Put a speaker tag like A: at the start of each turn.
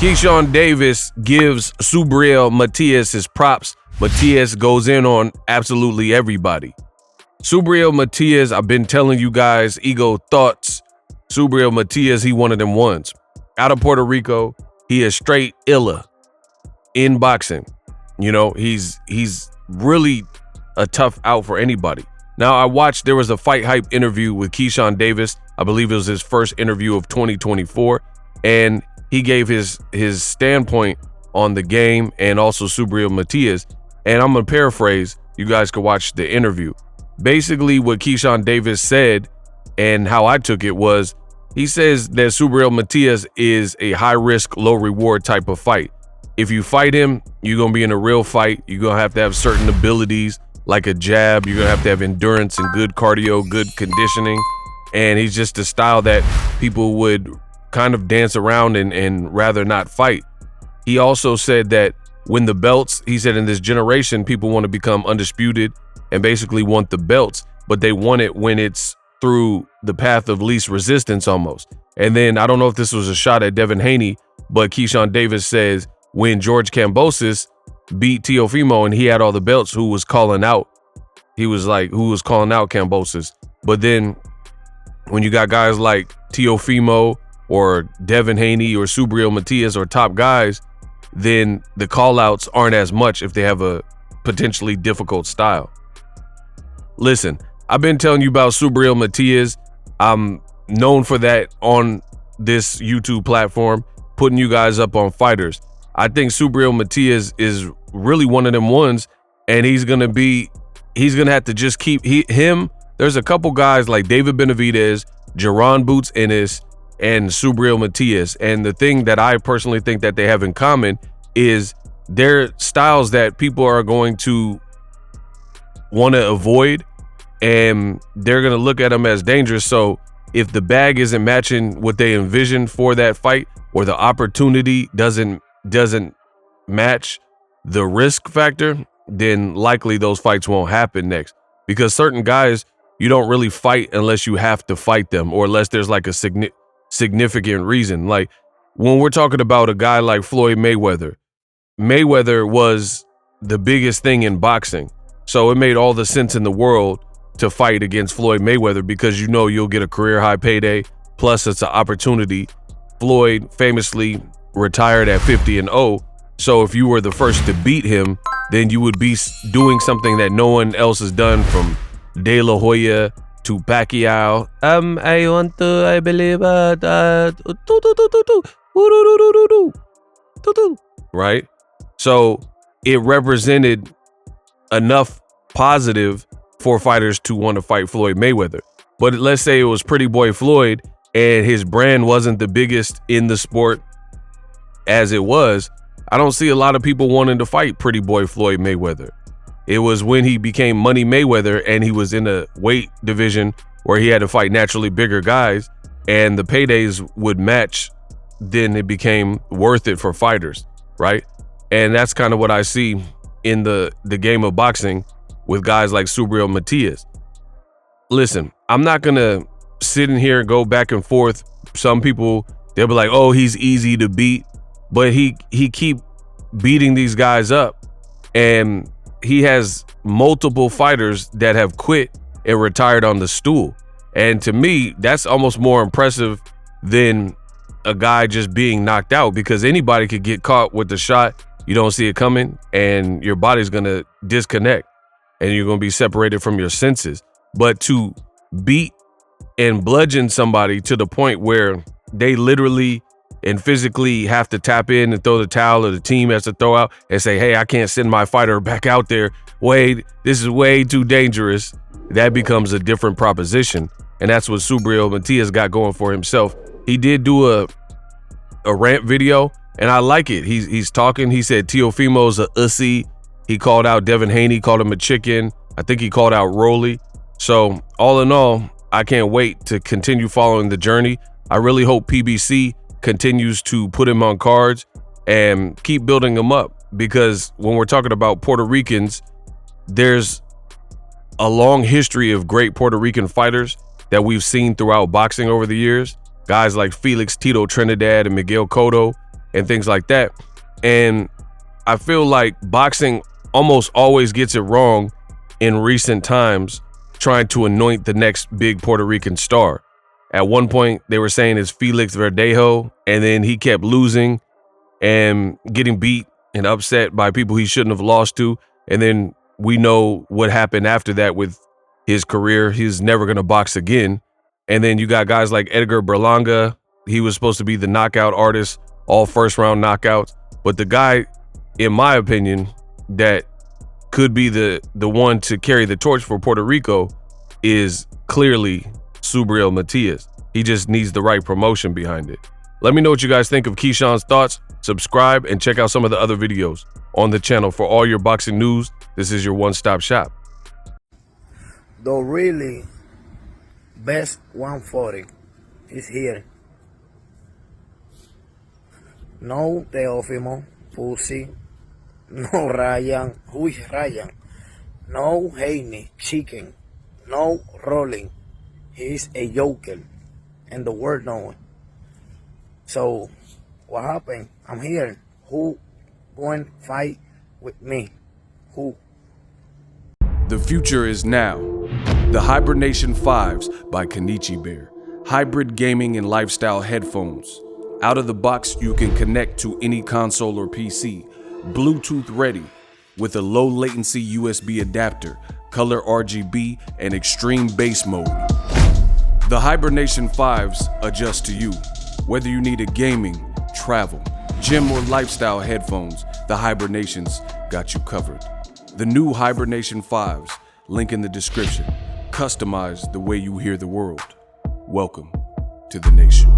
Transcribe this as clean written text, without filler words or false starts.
A: Keyshawn Davis gives Subriel Matias his props. Matias goes in on absolutely everybody. Subriel Matias, I've been telling you guys, ego thoughts. Subriel Matias, he one of them ones. Out of Puerto Rico, he is straight illa in boxing. You know, he's really a tough out for anybody. Now, I watched, there was a Fight Hype interview with Keyshawn Davis. I believe it was his first interview of 2024. And he gave his standpoint on the game and also Subriel Matias. And I'm going to paraphrase. You guys can watch the interview. Basically, what Keyshawn Davis said and how I took it was, he says that Subriel Matias is a high-risk, low-reward type of fight. If you fight him, you're going to be in a real fight. You're going to have certain abilities like a jab. You're going to have endurance and good cardio, good conditioning. And he's just a style that people would kind of dance around and rather not fight. He also said that when the belts, he said in this generation, people want to become undisputed and basically want the belts, but they want it when it's through the path of least resistance almost. And then I don't know if this was a shot at Devin Haney, but Keyshawn Davis says when George Kambosos beat Teofimo and he had all the belts, who was calling out? He was like, who was calling out Kambosos? But then when you got guys like Teofimo or Devin Haney or Subriel Matias or top guys, then the call-outs aren't as much if they have a potentially difficult style. Listen, I've been telling you about Subriel Matias. I'm known for that on this YouTube platform, putting you guys up on fighters. I think Subriel Matias is really one of them ones, and he's gonna have to just keep him. There's a couple guys like David Benavidez, Jaron Boots Ennis, and Subriel Matias. And the thing that I personally think that they have in common is their styles that people are going to want to avoid, and they're going to look at them as dangerous. So if the bag isn't matching what they envisioned for that fight, or the opportunity doesn't match the risk factor, then likely those fights won't happen next. Because certain guys, you don't really fight unless you have to fight them, or unless there's like a significant reason. Like when we're talking about a guy like Floyd Mayweather, Mayweather was the biggest thing in boxing. So it made all the sense in the world to fight against Floyd Mayweather, because you know you'll get a career high payday. Plus it's an opportunity. Floyd famously retired at 50-0. So if you were the first to beat him, then you would be doing something that no one else has done, from De La Hoya to Pacquiao. I believe right? So it represented enough positive for fighters to want to fight Floyd Mayweather. But let's say it was Pretty Boy Floyd and his brand wasn't the biggest in the sport as it was. I don't see a lot of people wanting to fight Pretty Boy Floyd Mayweather. It was when he became Money Mayweather and he was in a weight division where he had to fight naturally bigger guys and the paydays would match, then it became worth it for fighters, right? And that's kind of what I see in the game of boxing with guys like Subriel Matias. Listen, I'm not going to sit in here and go back and forth. Some people, they'll be like, oh, he's easy to beat. But he keep beating these guys up. And he has multiple fighters that have quit and retired on the stool. And to me, that's almost more impressive than a guy just being knocked out, because anybody could get caught with the shot. You don't see it coming and your body's going to disconnect and you're going to be separated from your senses. But to beat and bludgeon somebody to the point where they literally and physically have to tap in and throw the towel, or the team has to throw out and say, hey, I can't send my fighter back out there. Wade, this is way too dangerous. That becomes a different proposition. And that's what Subriel Matias got going for himself. He did do a rant video, and I like it. He's talking. He said Teofimo's a ussy. He called out Devin Haney, called him a chicken. I think he called out Rolly. So all in all, I can't wait to continue following the journey. I really hope PBC continues to put him on cards and keep building him up, because when we're talking about Puerto Ricans, there's a long history of great Puerto Rican fighters that we've seen throughout boxing over the years. Guys like Felix Tito Trinidad and Miguel Cotto, and things like that. And I feel like boxing almost always gets it wrong in recent times, trying to anoint the next big Puerto Rican star. At one point, they were saying it's Felix Verdejo, and then he kept losing and getting beat and upset by people he shouldn't have lost to. And then we know what happened after that with his career. He's never going to box again. And then you got guys like Edgar Berlanga. He was supposed to be the knockout artist, all first-round knockouts. But the guy, in my opinion, that could be the one to carry the torch for Puerto Rico is clearly Subriel Matias. He just needs the right promotion behind it. Let me know what you guys think of Keyshawn's thoughts. Subscribe and check out some of the other videos on the channel for all your boxing news. This is your one-stop shop.
B: The really best 140 is here. No Teófimo, Pussy, no Ryan, who is Ryan? No Haney, Chicken, no Rolling. He's a joker, and the world knows it. So, what happened? I'm here. Who going to fight with me? Who?
C: The future is now. The Hibernation 5s by Kenichi Bear. Hybrid gaming and lifestyle headphones. Out of the box, you can connect to any console or PC. Bluetooth ready with a low latency USB adapter, color RGB, and extreme bass mode. The Hibernation 5s adjust to you. Whether you need a gaming, travel, gym, or lifestyle headphones, the Hibernations got you covered. The new Hibernation 5s, link in the description. Customize the way you hear the world. Welcome to the nation.